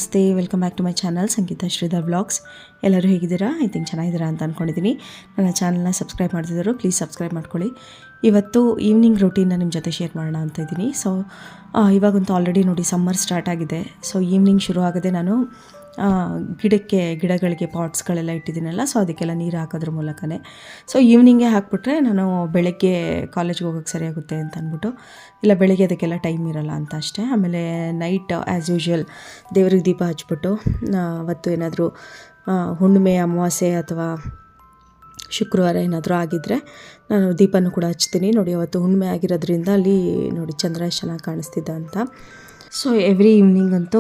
ನಮಸ್ತೆ, welcome back to my channel Sangeetha Sridhar blogs. ಎಲ್ಲರೂ ಹೇಗಿದ್ದೀರಾ? ಐ ಥಿಂಕ್ ಚೆನ್ನಾಗಿದ್ದೀರಾ ಅಂತ ಅಂದ್ಕೊಂಡಿದ್ದೀನಿ. ನನ್ನ ಚಾನಲ್ನ ಸಬ್ಸ್ಕ್ರೈಬ್ ಮಾಡ್ತಿದ್ದರು, ಪ್ಲೀಸ್ ಸಬ್ಸ್ಕ್ರೈಬ್ ಮಾಡ್ಕೊಳ್ಳಿ. ಇವತ್ತು ಈವ್ನಿಂಗ್ ರೂಟೀನ್ನ ನಿಮ್ಮ ಜೊತೆ ಶೇರ್ ಮಾಡೋಣ ಅಂತ ಇದ್ದೀನಿ. ಸೊ ಇವಾಗಂತೂ ಆಲ್ರೆಡಿ ನೋಡಿ ಸಮ್ಮರ್ ಸ್ಟಾರ್ಟ್ ಆಗಿದೆ. ಸೊ ಈವ್ನಿಂಗ್ ಶುರು ಆಗದೆ ನಾನು ಗಿಡಗಳಿಗೆ ಪಾಟ್ಸ್ಗಳೆಲ್ಲ ಇಟ್ಟಿದ್ದೀನಲ್ಲ, ಸೊ ಅದಕ್ಕೆಲ್ಲ ನೀರು ಹಾಕೋದ್ರ ಮೂಲಕನೇ. ಸೊ ಈವ್ನಿಂಗೇ ಹಾಕ್ಬಿಟ್ರೆ ನಾನು ಬೆಳಗ್ಗೆ ಕಾಲೇಜ್ಗೆ ಹೋಗೋಕ್ಕೆ ಸರಿಯಾಗುತ್ತೆ ಅಂತ ಅಂದ್ಬಿಟ್ಟು, ಇಲ್ಲ ಬೆಳಗ್ಗೆ ಅದಕ್ಕೆಲ್ಲ ಟೈಮ್ ಇರೋಲ್ಲ ಅಂತ ಅಷ್ಟೇ. ಆಮೇಲೆ ನೈಟ್ ಆ್ಯಸ್ ಯೂಶ್ವಲ್ ದೇವ್ರಿಗೆ ದೀಪ ಹಚ್ಬಿಟ್ಟು, ಅವತ್ತು ಏನಾದರೂ ಹುಣ್ಣಿಮೆ, ಅಮಾವಾಸ್ಯೆ ಅಥವಾ ಶುಕ್ರವಾರ ಏನಾದರೂ ಆಗಿದ್ದರೆ ನಾನು ದೀಪನೂ ಕೂಡ ಹಚ್ತೀನಿ. ನೋಡಿ ಅವತ್ತು ಹುಣ್ಣಿಮೆ ಆಗಿರೋದ್ರಿಂದ ಅಲ್ಲಿ ನೋಡಿ ಚಂದ್ರ ಎಷ್ಟು ಚೆನ್ನಾಗಿ ಕಾಣಿಸ್ತಿದ್ದ ಅಂತ. ಸೊ ಎವ್ರಿ ಈವ್ನಿಂಗ್ ಅಂತೂ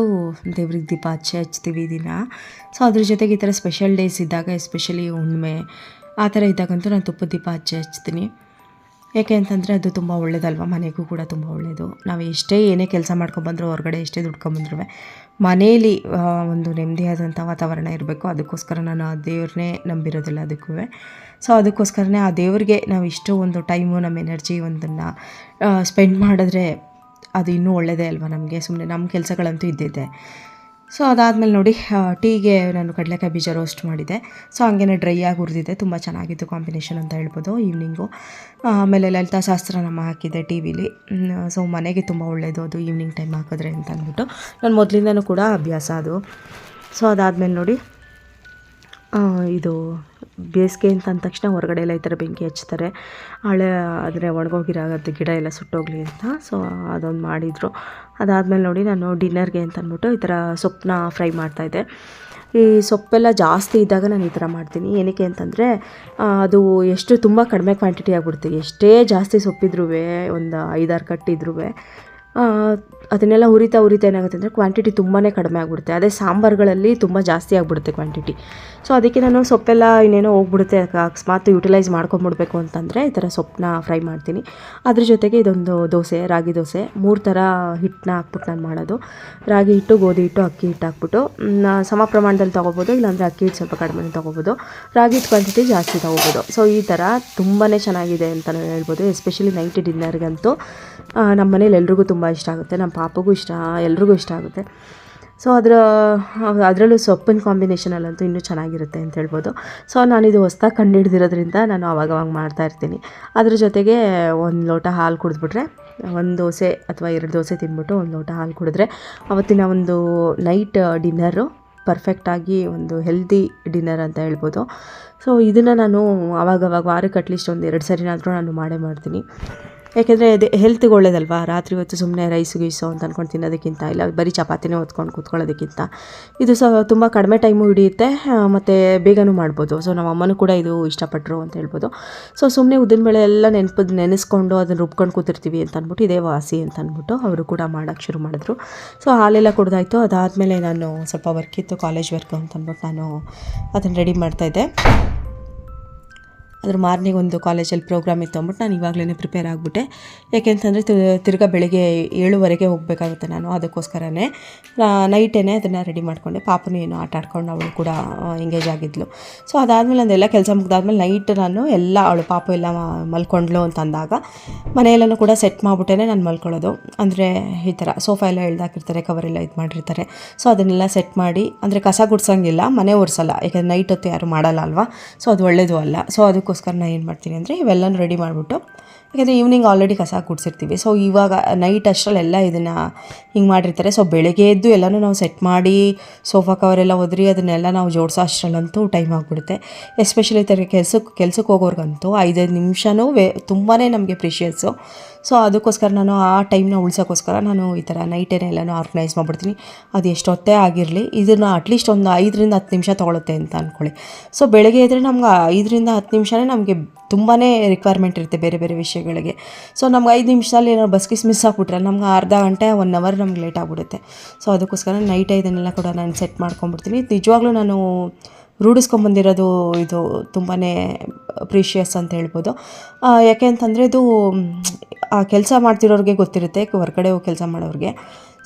ದೇವ್ರಿಗೆ ದೀಪ ಹಚ್ತೀವಿ ದಿನ. ಸೊ ಅದ್ರ ಜೊತೆಗೆ ಈ ಥರ ಸ್ಪೆಷಲ್ ಡೇಸ್ ಇದ್ದಾಗ, ಎಸ್ಪೆಷಲಿ ಹುಣ್ಣಿಮೆ ಆ ಥರ ಇದ್ದಾಗಂತೂ ನಾನು ತುಪ್ಪದ ದೀಪ ಹಚ್ತೀನಿ. ಯಾಕೆ ಅಂತಂದರೆ ಅದು ತುಂಬ ಒಳ್ಳೇದಲ್ವ, ಮನೆಗೂ ಕೂಡ ತುಂಬ ಒಳ್ಳೆಯದು. ನಾವು ಏನೇ ಕೆಲಸ ಮಾಡ್ಕೊಬಂದರೂ, ಹೊರಗಡೆ ಎಷ್ಟೇ ದುಡ್ಕೊಂಬಂದ್ರೂ ಮನೇಲಿ ಒಂದು ನೆಮ್ಮದಿಯಾದಂಥ ವಾತಾವರಣ ಇರಬೇಕು. ಅದಕ್ಕೋಸ್ಕರ ನಾನು ಆ ದೇವ್ರನ್ನೇ ನಂಬಿರೋದಿಲ್ಲ ಅದಕ್ಕೂ. ಸೊ ಅದಕ್ಕೋಸ್ಕರನೇ ಆ ದೇವ್ರಿಗೆ ನಾವು ಇಷ್ಟು ಒಂದು ಟೈಮು, ನಮ್ಮ ಎನರ್ಜಿ ಒಂದನ್ನು ಸ್ಪೆಂಡ್ ಮಾಡಿದ್ರೆ ಅದು ಇನ್ನೂ ಒಳ್ಳೆಯದೇ ಅಲ್ವಾ ನಮಗೆ. ಸುಮ್ಮನೆ ನಮ್ಮ ಕೆಲಸಗಳಂತೂ ಇದ್ದಿದ್ದೆ. ಸೊ ಅದಾದಮೇಲೆ ನೋಡಿ ಟೀಗೆ ನಾನು ಕಡಲೆಕಾಯಿ ಬೀಜ ರೋಸ್ಟ್ ಮಾಡಿದೆ. ಸೊ ಹಂಗೇ ಡ್ರೈ ಆಗಿ ಹುರಿದಿದ್ದೆ, ತುಂಬ ಚೆನ್ನಾಗಿತ್ತು ಕಾಂಬಿನೇಷನ್ ಅಂತ ಹೇಳ್ಬೋದು ಈವ್ನಿಂಗು. ಆಮೇಲೆ ಲಲಿತಾ ಸಹಸ್ರನಾಮ ಹಾಕಿದ್ದೆ ಟಿ ವಿಲಿ. ಸೊ ಮನೆಗೆ ತುಂಬ ಒಳ್ಳೆಯದು ಅದು ಈವ್ನಿಂಗ್ ಟೈಮ್ ಹಾಕಿದ್ರೆ ಅಂತ ಅಂದ್ಬಿಟ್ಟು, ನಾನು ಮೊದಲಿಂದನೂ ಕೂಡ ಅಭ್ಯಾಸ ಅದು. ಸೊ ಅದಾದಮೇಲೆ ನೋಡಿ ಇದು ಬೇಸಿಗೆ ಅಂತ ಅಂದ ತಕ್ಷಣ ಹೊರಗಡೆ ಎಲ್ಲ ಈ ಥರ ಬೆಂಕಿ ಹಚ್ತಾರೆ, ಆದರೆ ಒಣಗೋಗಿರೋದು ಗಿಡ ಎಲ್ಲ ಸುಟ್ಟೋಗಲಿ ಅಂತ. ಸೊ ಅದೊಂದು ಮಾಡಿದರು. ಅದಾದಮೇಲೆ ನೋಡಿ ನಾನು ಡಿನ್ನರ್ಗೆ ಅಂತ ಅಂದ್ಬಿಟ್ಟು ಈ ಥರ ಸೊಪ್ಪನ್ನ ಫ್ರೈ ಮಾಡ್ತಾಯಿದ್ದೆ. ಈ ಸೊಪ್ಪೆಲ್ಲ ಜಾಸ್ತಿ ಇದ್ದಾಗ ನಾನು ಈ ಥರ ಮಾಡ್ತೀನಿ. ಏನಕ್ಕೆ ಅಂತಂದರೆ ಅದು ಎಷ್ಟು ತುಂಬ ಕಡಿಮೆ ಕ್ವಾಂಟಿಟಿ ಆಗಿಬಿಡುತ್ತೆ. ಎಷ್ಟೇ ಜಾಸ್ತಿ ಸೊಪ್ಪಿದ್ರೂ, ಒಂದು 5-6 ಕಟ್ಟಿದ್ರೂ ಅದನ್ನೆಲ್ಲ ಹುರಿತಾ ಏನಾಗುತ್ತೆ ಅಂದರೆ ಕ್ವಾಂಟಿಟಿ ತುಂಬಾ ಕಡಿಮೆ ಆಗಿಬಿಡುತ್ತೆ. ಅದೇ ಸಾಂಬಾರುಗಳಲ್ಲಿ ತುಂಬ ಜಾಸ್ತಿ ಆಗಿಬಿಡುತ್ತೆ ಕ್ವಾಂಟಿಟಿ. ಸೊ ಅದಕ್ಕೆ ನಾನು ಸೊಪ್ಪೆಲ್ಲ ಇನ್ನೇನೋ ಹೋಗ್ಬಿಡುತ್ತೆ, ಅಕಸ್ಮಾತ್ ಯೂಟಿಲೈಸ್ ಮಾಡ್ಕೊಂಬಿಡ್ಬೇಕು ಅಂತಂದರೆ ಈ ಥರ ಸೊಪ್ಪನ್ನ ಫ್ರೈ ಮಾಡ್ತೀನಿ. ಅದ್ರ ಜೊತೆಗೆ ಇದೊಂದು ದೋಸೆ, ರಾಗಿ ದೋಸೆ, 3 ಥರ ಹಿಟ್ಟನ್ನ ಹಾಕ್ಬಿಟ್ಟು ನಾನು ಮಾಡೋದು. ರಾಗಿ ಹಿಟ್ಟು, ಗೋಧಿ ಹಿಟ್ಟು, ಅಕ್ಕಿ ಹಿಟ್ಟು ಹಾಕ್ಬಿಟ್ಟು ಸಮ ಪ್ರಮಾಣದಲ್ಲಿ ತೊಗೋಬೋದು, ಇಲ್ಲಾಂದರೆ ಅಕ್ಕಿ ಹಿಟ್ಟು ಸ್ವಲ್ಪ ಕಡಿಮೆ ತೊಗೋಬೋದು, ರಾಗಿ ಹಿಟ್ಟು ಕ್ವಾಂಟಿಟಿ ಜಾಸ್ತಿ ತೊಗೋಬೋದು. ಸೊ ಈ ಥರ ತುಂಬಾ ಚೆನ್ನಾಗಿದೆ ಅಂತಲೇ ಹೇಳ್ಬೋದು. ಎಸ್ಪೆಷಲಿ ನೈಟ್ ಡಿನ್ನರ್ಗಂತೂ ನಮ್ಮ ಮನೇಲಿ ಎಲ್ರಿಗೂ ತುಂಬ ಇಷ್ಟ ಆಗುತ್ತೆ, ನಮ್ಮ ಪಾಪಗೂ ಇಷ್ಟ, ಎಲ್ರಿಗೂ ಇಷ್ಟ ಆಗುತ್ತೆ. ಸೊ ಅದರಲ್ಲೂ ಸೊಪ್ಪಿನ ಕಾಂಬಿನೇಷನಲ್ಲಂತೂ ಇನ್ನೂ ಚೆನ್ನಾಗಿರುತ್ತೆ ಅಂತ ಹೇಳ್ಬೋದು. ಸೊ ನಾನಿದು ಹೊಸ್ದಾಗಿ ಕಂಡುಹಿಡ್ದಿರೋದ್ರಿಂದ ನಾನು ಅವಾಗವಾಗ ಮಾಡ್ತಾಯಿರ್ತೀನಿ. ಅದ್ರ ಜೊತೆಗೆ 1 ಲೋಟ ಹಾಲು ಕುಡಿದ್ಬಿಟ್ರೆ, 1 ದೋಸೆ ಅಥವಾ 2 ದೋಸೆ ತಿಂದ್ಬಿಟ್ಟು 1 ಲೋಟ ಹಾಲು ಕುಡಿದ್ರೆ ಅವತ್ತಿನ ಒಂದು ನೈಟ್ ಡಿನ್ನರು ಪರ್ಫೆಕ್ಟಾಗಿ ಒಂದು ಹೆಲ್ದಿ ಡಿನ್ನರ್ ಅಂತ ಹೇಳ್ಬೋದು. ಸೊ ಇದನ್ನು ನಾನು ಆವಾಗವಾಗ ವಾರಕ್ಕೆ ಅಟ್ಲೀಸ್ಟ್ 1-2 ಸರಿನಾದರೂ ನಾನು ಮಾಡ್ತೀನಿ. ಯಾಕೆಂದರೆ ಅದು ಹೆಲ್ತ್ಗೆ ಒಳ್ಳೇದಲ್ವಾ. ರಾತ್ರಿ ಹೊತ್ತು ಸುಮ್ಮನೆ ರೈಸು ಗೀಸು ಅಂತ ಅಂದ್ಕೊಂಡು ತಿನ್ನೋದಕ್ಕಿಂತ, ಇಲ್ಲ ಬರೀ ಚಪಾತಿನೇ ಹೊತ್ಕೊಂಡು ಕೂತ್ಕೊಳ್ಳೋದಕ್ಕಿಂತ ಇದು ತುಂಬ ಕಡಿಮೆ ಟೈಮು ಹಿಡಿಯುತ್ತೆ, ಮತ್ತು ಬೇಗನೂ ಮಾಡ್ಬೋದು. ಸೊ ನಮ್ಮ ಅಮ್ಮನೂ ಕೂಡ ಇದು ಇಷ್ಟಪಟ್ಟರು ಅಂತ ಹೇಳ್ಬೋದು. ಸೊ ಸುಮ್ಮನೆ ಉದ್ದಿನಬೇಳೆ ಎಲ್ಲ ನೆನೆಸ್ಕೊಂಡು ಅದನ್ನು ರುಬ್ಕೊಂಡು ಕೂತಿರ್ತೀವಿ ಅಂತ ಅಂದ್ಬಿಟ್ಟು ಇದೇ ವಾಸಿ ಅಂತ ಅಂದ್ಬಿಟ್ಟು ಅವರು ಕೂಡ ಮಾಡೋಕ್ಕೆ ಶುರು ಮಾಡಿದ್ರು. ಸೊ ಹಾಲೆಲ್ಲ ಕುಡ್ದಾಯಿತು. ಅದಾದಮೇಲೆ ನಾನು ಸ್ವಲ್ಪ ವರ್ಕ್ ಇತ್ತು, ಕಾಲೇಜ್ ವರ್ಕ್ ಅಂತ ಅಂದ್ಬಿಟ್ಟು ನಾನು ಅದನ್ನು ರೆಡಿ ಮಾಡ್ತಾಯಿದ್ದೆ. ಅದ್ರ ಮಾರ್ನಿಂಗ್ ಒಂದು ಕಾಲೇಜಲ್ಲಿ ಪ್ರೋಗ್ರಾಮ್ ಇತ್ತು ಅಂದ್ಬಿಟ್ಟು ನಾನು ಇವಾಗಲೇ ಪ್ರಿಪೇರ್ ಆಗಿಬಿಟ್ಟೆ. ಯಾಕೆಂತಂದರೆ ತಿರ್ಗಾ ಬೆಳಗ್ಗೆ 7:15 ಹೋಗಬೇಕಾಗುತ್ತೆ ನಾನು. ಅದಕ್ಕೋಸ್ಕರನೇ ನೈಟೇನೆ ಅದನ್ನು ರೆಡಿ ಮಾಡಿಕೊಂಡೆ. ಪಾಪನೂ ಏನೋ ಆಟ ಆಡ್ಕೊಂಡು ಅವಳು ಕೂಡ ಎಂಗೇಜ್ ಆಗಿದ್ಲು. ಸೊ ಅದಾದಮೇಲೆ ಅದೆಲ್ಲ ಕೆಲಸ ಮುಗಿದಾದ್ಮೇಲೆ ನೈಟ್ ನಾನು ಎಲ್ಲ ಅವಳು ಪಾಪು ಎಲ್ಲ ಮಲ್ಕೊಂಡ್ಲು ಅಂತ ಅಂದಾಗ ಮನೆಯೆಲ್ಲನೂ ಕೂಡ ಸೆಟ್ ಮಾಡಿಬಿಟ್ಟೇ ನಾನು ಮಲ್ಕೊಳ್ಳೋದು. ಅಂದರೆ ಈ ಥರ ಸೋಫಾ ಎಲ್ಲ ಎಳ್ದಾಕಿರ್ತಾರೆ, ಕವರೆಲ್ಲ ಇದು ಮಾಡಿರ್ತಾರೆ. ಸೊ ಅದನ್ನೆಲ್ಲ ಸೆಟ್ ಮಾಡಿ, ಅಂದರೆ ಕಸ ಗುಡ್ಸೋಂಗಿಲ್ಲ, ಮನೆ ಒರೆಸಲ್ಲ, ಯಾಕೆಂದರೆ ನೈಟ್ ಹೊತ್ತು ಯಾರು ಮಾಡಲ್ಲ ಅಲ್ವಾ. ಸೊ ಅದು ಒಳ್ಳೆಯದು ಅಲ್ಲ. ಸೊ ಅದಕ್ಕೋಸ್ಕರ ನಾನು ಏನು ಮಾಡ್ತೀನಿ ಅಂದರೆ ಇವೆಲ್ಲನೂ ರೆಡಿ ಮಾಡಿಬಿಟ್ಟು, ಯಾಕೆಂದರೆ ಈವ್ನಿಂಗ್ ಆಲ್ರೆಡಿ ಕಸ ಗುಡಿಸಿರ್ತೀವಿ. ಸೊ ಇವಾಗ ನೈಟ್ ಅಷ್ಟರಲ್ಲೆಲ್ಲ ಇದನ್ನು ಹಿಂಗೆ ಮಾಡಿರ್ತಾರೆ. ಸೊ ಬೆಳಗ್ಗೆ ಎದ್ದು ಎಲ್ಲನೂ ನಾವು ಸೆಟ್ ಮಾಡಿ ಸೋಫಾ ಕವರೆಲ್ಲ ಒದರಿ ಅದನ್ನೆಲ್ಲ ನಾವು ಜೋಡಿಸೋ ಅಷ್ಟರಲ್ಲಂತೂ ಟೈಮ್ ಆಗಿಬಿಡುತ್ತೆ. ಎಸ್ಪೆಷಲಿ ಈ ಥರ ಕೆಲ್ಸಕ್ಕೆ ಹೋಗೋರ್ಗಂತೂ 5 ನಿಮಿಷನೂ ತುಂಬಾ ನಮಗೆ ಪ್ರಿಷಿಯಸ್ಸು. ಸೊ ಅದಕ್ಕೋಸ್ಕರ ನಾನು ಆ ಟೈಮ್ನ ಉಳ್ಸೋಕ್ಕೋಸ್ಕರ ನಾನು ಈ ಥರ ನೈಟೇನೆ ಎಲ್ಲನೂ ಆರ್ಗನೈಸ್ ಮಾಡಿಬಿಡ್ತೀನಿ. ಅದು ಎಷ್ಟೊತ್ತೇ ಆಗಿರಲಿ, ಇದನ್ನು ಅಟ್ಲೀಸ್ಟ್ ಒಂದು 5-10 ನಿಮಿಷ ತೊಗೊಳುತ್ತೆ ಅಂತ ಅಂದ್ಕೊಳ್ಳಿ. ಸೊ ಬೆಳಗ್ಗೆ ಇದ್ದರೆ ನಮ್ಗೆ 5-10 ನಿಮಿಷನೇ ನಮಗೆ ತುಂಬಾ ರಿಕ್ವೈರ್ಮೆಂಟ್ ಇರುತ್ತೆ ಬೇರೆ ಬೇರೆ ವಿಷಯಗಳಿಗೆ. ಸೊ ನಮ್ಗೆ 5 ನಿಮಿಷದಲ್ಲಿ ಏನೋ ಬಸ್ ಮಿಸ್ ಆಗಿಬಿಟ್ರೆ ನಮ್ಗೆ ಅರ್ಧ ಗಂಟೆ 1 ಅವರ್ ನಮ್ಗೆ ಲೇಟ್ ಆಗಿಬಿಡುತ್ತೆ. ಸೊ ಅದಕ್ಕೋಸ್ಕರ ನೈಟೇ ಇದನ್ನೆಲ್ಲ ಕೂಡ ನಾನು ಸೆಟ್ ಮಾಡ್ಕೊಂಡ್ಬಿಡ್ತೀನಿ. ನಿಜವಾಗ್ಲೂ ನಾನು ರೂಢಿಸ್ಕೊಂಬಂದಿರೋದು ಇದು ತುಂಬಾ ಪ್ರೀಷಿಯಸ್ ಅಂತ ಹೇಳ್ಬೋದು. ಯಾಕೆ ಅಂತಂದರೆ ಇದು ಆ ಕೆಲಸ ಮಾಡ್ತಿರೋರಿಗೆ ಗೊತ್ತಿರುತ್ತೆ, ಹೊರಗಡೆ ಹೋಗಿ ಕೆಲಸ ಮಾಡೋರಿಗೆ.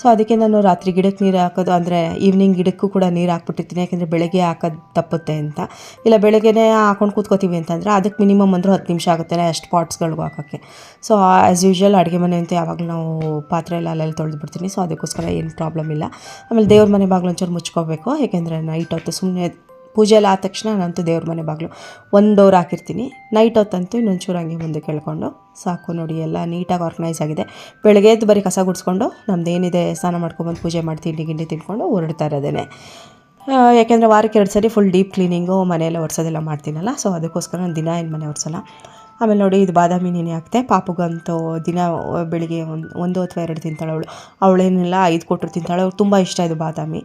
ಸೊ ಅದಕ್ಕೆ ನಾನು ರಾತ್ರಿ ಗಿಡಕ್ಕೆ ನೀರು ಹಾಕೋದು ಅಂದರೆ ಈವ್ನಿಂಗ್ ಗಿಡಕ್ಕೂ ಕೂಡ ನೀರು ಹಾಕ್ಬಿಟ್ಟಿರ್ತೀನಿ, ಯಾಕೆಂದರೆ ಬೆಳಗ್ಗೆ ಹಾಕೋದು ತಪ್ಪುತ್ತೆ ಅಂತ. ಇಲ್ಲ ಬೆಳಗ್ಗೆನೇ ಹಾಕೊಂಡು ಕೂತ್ಕೋತೀವಿ ಅಂತಂದರೆ ಅದಕ್ಕೆ ಮಿನಿಮಮ್ ಅಂದರೆ 10 ನಿಮಿಷ ಆಗುತ್ತೆ ಅಷ್ಟು ಪಾಟ್ಸ್ಗಳಿಗೂ ಹಾಕೋಕ್ಕೆ. ಸೊ ಆ್ಯಸ್ ಯೂಶ್ವಲ್ ಅಡುಗೆ ಮನೆ ಅಂತ ಯಾವಾಗಲೂ ನಾವು ಪಾತ್ರೆ ಎಲ್ಲ ಅಲ್ಲೆಲ್ಲ ತೊಳೆದು ಬಿಡ್ತೀನಿ. ಸೊ ಅದಕ್ಕೋಸ್ಕರ ಏನು ಪ್ರಾಬ್ಲಮ್ ಇಲ್ಲ. ಆಮೇಲೆ ದೇವ್ರ ಮನೆ ಬಾಗಿಲು ಒಂಚೂರು ಮುಚ್ಕೋಬೇಕು, ಏಕೆಂದರೆ ನೈಟ್ ಹೊತ್ತು ಸುಮ್ಮನೆ ಪೂಜೆ ಎಲ್ಲ ಆದ ತಕ್ಷಣ ನಾನಂತೂ ದೇವ್ರ ಮನೆ ಬಾಗಿಲು ಒಂದು ಡೋರ್ ಹಾಕಿರ್ತೀನಿ. ನೈಟ್ ಹೊತ್ತಂತೂ ಇನ್ನೊಂಚೂರು ಹಂಗೆ ಮುಂದೆ ಕೇಳ್ಕೊಂಡು ಸಾಕು. ನೋಡಿ ಎಲ್ಲ ನೀಟಾಗಿ ಆರ್ಗನೈಸ್ ಆಗಿದೆ. ಬೆಳಗ್ಗೆ ಎದ್ದು ಬರೀ ಕಸ ಗುಡಿಸ್ಕೊಂಡು ನಮ್ಮದೇನಿದೆ ಸ್ನಾನ ಮಾಡ್ಕೊಬಂದು ಪೂಜೆ ಮಾಡಿ ತಿಂಡಿ ತಿಂದ್ಕೊಂಡು ಹೊರಡ್ತಾ ಇರೋದೇನೆ. ಯಾಕೆಂದರೆ ವಾರಕ್ಕೆ 2 ಸರಿ ಫುಲ್ ಡೀಪ್ ಕ್ಲೀನಿಂಗು ಮನೆಯೆಲ್ಲ ಒರೆಸೋದೆಲ್ಲ ಮಾಡ್ತೀನಲ್ಲ, ಸೊ ಅದಕ್ಕೋಸ್ಕರ ನಾನು ದಿನ ಏನು ಮನೆ ಒರೆಸಲ್ಲ. ಆಮೇಲೆ ನೋಡಿ ಇದು ಬಾದಾಮಿ ನೆನೆ ಹಾಕ್ತೆ. ಪಾಪುಗಂತೂ ದಿನ ಬೆಳಿಗ್ಗೆ 1 ಅಥವಾ 2 ತಿಂತಾಳೆ ಅವಳೇನೆಲ್ಲ 5 ಕೊಟ್ಟರು ತಿಂತಾಳೆ. ಅವ್ಳು ತುಂಬ ಇಷ್ಟ ಇದು ಬಾದಾಮಿ.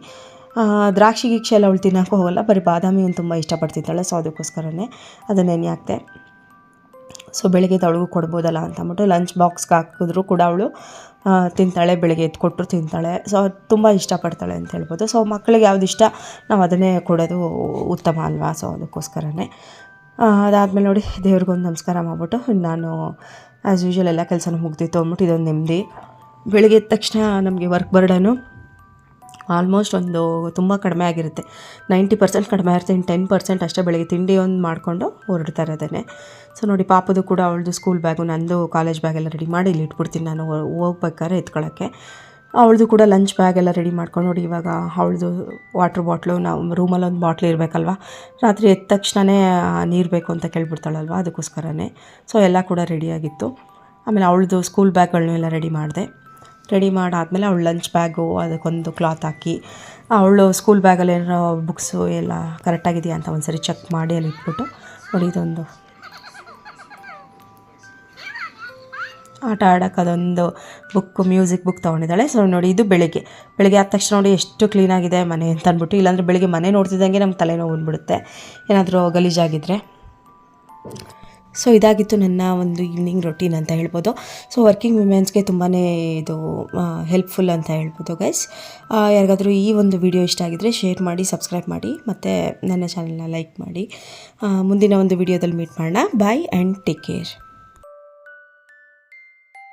ದ್ರಾಕ್ಷಿ ಗೀಕ್ಷಿ ಎಲ್ಲ ಅವಳು ತಿನ್ನೋಕ್ಕೂ ಹೋಗಲ್ಲ, ಬರೀ ಬಾದಾಮಿ ಒಂದು ತುಂಬ ಇಷ್ಟಪಡ್ತಿದ್ದಾಳೆ. ಸೊ ಅದಕ್ಕೋಸ್ಕರನೇ ಅದನ್ನು ನೆನೆ ಹಾಕ್ತೆ. ಸೊ ಬೆಳಿಗ್ಗೆ ಅವಳಿಗೂ ಕೊಡ್ಬೋದಲ್ಲ ಅಂತ ಅಂದ್ಬಿಟ್ಟು ಲಂಚ್ ಬಾಕ್ಸ್ಗೆ ಹಾಕಿದ್ರು ಕೂಡ ಅವಳು ತಿಂತಾಳೆ, ಬೆಳಗ್ಗೆ ಎದ್ದು ಕೊಟ್ಟರು ತಿಂತಾಳೆ. ಸೊ ತುಂಬ ಇಷ್ಟಪಡ್ತಾಳೆ ಅಂತ ಹೇಳ್ಬೋದು. ಸೊ ಮಕ್ಕಳಿಗೆ ಯಾವ್ದು ಇಷ್ಟ ನಾವು ಅದನ್ನೇ ಕೊಡೋದು ಉತ್ತಮ ಅಲ್ವಾ. ಸೊ ಅದಕ್ಕೋಸ್ಕರನೇ ಅದಾದಮೇಲೆ ನೋಡಿ ದೇವ್ರಿಗೊಂದು ನಮಸ್ಕಾರ ಮಾಡಿಬಿಟ್ಟು ನಾನು ಆ್ಯಸ್ ಯೂಶ್ವಲ್ ಎಲ್ಲ ಕೆಲಸನೂ ಮುಗ್ದಿತ್ತು ಅಂದ್ಬಿಟ್ಟು ಇದೊಂದು ನೆಮ್ಮದಿ. ಬೆಳಗ್ಗೆ ಎದ್ದ ತಕ್ಷಣ ನಮಗೆ ವರ್ಕ್ ಬರ್ಡನು ಆಲ್ಮೋಸ್ಟ್ ಒಂದು ತುಂಬ ಕಡಿಮೆ ಆಗಿರುತ್ತೆ. 90% ಕಡಿಮೆ ಇರುತ್ತೆ. ಇನ್ನು 10% ಅಷ್ಟೇ ಬೆಳಗ್ಗೆ ತಿಂಡಿ ಒಂದು ಮಾಡಿಕೊಂಡು ಹೊರಡ್ತಾ ಇರೋದೇ. ಸೊ ನೋಡಿ ಪಾಪದು ಕೂಡ ಅವಳದು ಸ್ಕೂಲ್ ಬ್ಯಾಗು ನಂದು ಕಾಲೇಜ್ ಬ್ಯಾಗೆಲ್ಲ ರೆಡಿ ಮಾಡಿ ಇಲ್ಲಿ ಇಟ್ಬಿಡ್ತೀನಿ ನಾನು ಹೋಗ್ಬೇಕಾದ್ರೆ ಎತ್ಕೊಳ್ಳೋಕ್ಕೆ. ಅವಳದು ಕೂಡ ಲಂಚ್ ಬ್ಯಾಗ್ ಎಲ್ಲ ರೆಡಿ ಮಾಡ್ಕೊಂಡು ನೋಡಿ ಇವಾಗ ಅವಳದು ವಾಟ್ರ್ ಬಾಟ್ಲು ನಾವು ರೂಮಲ್ಲಿ ಒಂದು ಬಾಟ್ಲು ಇರಬೇಕಲ್ವ, ರಾತ್ರಿ ಎದ್ದ ತಕ್ಷಣವೇ ನೀರು ಬೇಕು ಅಂತ ಕೇಳ್ಬಿಡ್ತಾಳಲ್ವ, ಅದಕ್ಕೋಸ್ಕರನೇ. ಸೊ ಎಲ್ಲ ಕೂಡ ರೆಡಿಯಾಗಿತ್ತು. ಆಮೇಲೆ ಅವಳದು ಸ್ಕೂಲ್ ಬ್ಯಾಗ್ಗಳನ್ನೆಲ್ಲ ರೆಡಿ ಮಾಡಾದಮೇಲೆ ಅವಳು ಲಂಚ್ ಬ್ಯಾಗು ಅದಕ್ಕೊಂದು ಕ್ಲಾತ್ ಹಾಕಿ ಅವಳು ಸ್ಕೂಲ್ ಬ್ಯಾಗಲ್ಲಿ ಏನೋ ಬುಕ್ಸು ಎಲ್ಲ ಕರೆಕ್ಟಾಗಿದೆಯಾ ಅಂತ ಒಂದು ಸರಿ ಚೆಕ್ ಮಾಡಿ ಅಲ್ಲಿ ಇಟ್ಬಿಟ್ಟು ನೋಡಿ ಇದೊಂದು ಆಟ ಆಡೋಕ್ಕೆ ಅದೊಂದು ಮ್ಯೂಸಿಕ್ ಬುಕ್ ತೊಗೊಂಡಿದ್ದಾಳೆ. ಸೊ ನೋಡಿ ಇದು ಬೆಳಗ್ಗೆ ಆದ ತಕ್ಷಣ ನೋಡಿ ಎಷ್ಟು ಕ್ಲೀನಾಗಿದೆ ಮನೆ ಅಂತ ಅಂದ್ಬಿಟ್ಟು. ಇಲ್ಲಾಂದರೆ ಬೆಳಗ್ಗೆ ಮನೆ ನೋಡ್ತಿದ್ದಂಗೆ ನಮ್ಗೆ ತಲೆನೋವು ಬಂದುಬಿಡುತ್ತೆ ಏನಾದರೂ ಗಲೀಜಾಗಿದ್ದರೆ. ಸೊ ಇದಾಗಿತ್ತು ನನ್ನ ಒಂದು ಈವ್ನಿಂಗ್ ರೊಟೀನ್ ಅಂತ ಹೇಳ್ಬೋದು. ಸೊ ವರ್ಕಿಂಗ್ ವುಮೆನ್ಸ್ಗೆ ತುಂಬಾ ಇದು ಹೆಲ್ಪ್ಫುಲ್ ಅಂತ ಹೇಳ್ಬೋದು ಗೈಸ್. ಯಾರಿಗಾದರೂ ಈ ಒಂದು ವಿಡಿಯೋ ಇಷ್ಟ ಆಗಿದ್ದರೆ ಶೇರ್ ಮಾಡಿ, ಸಬ್ಸ್ಕ್ರೈಬ್ ಮಾಡಿ, ಮತ್ತು ನನ್ನ ಚಾನಲ್ನ ಲೈಕ್ ಮಾಡಿ. ಮುಂದಿನ ಒಂದು ವಿಡಿಯೋದಲ್ಲಿ ಮೀಟ್ ಮಾಡೋಣ. Boy and take care.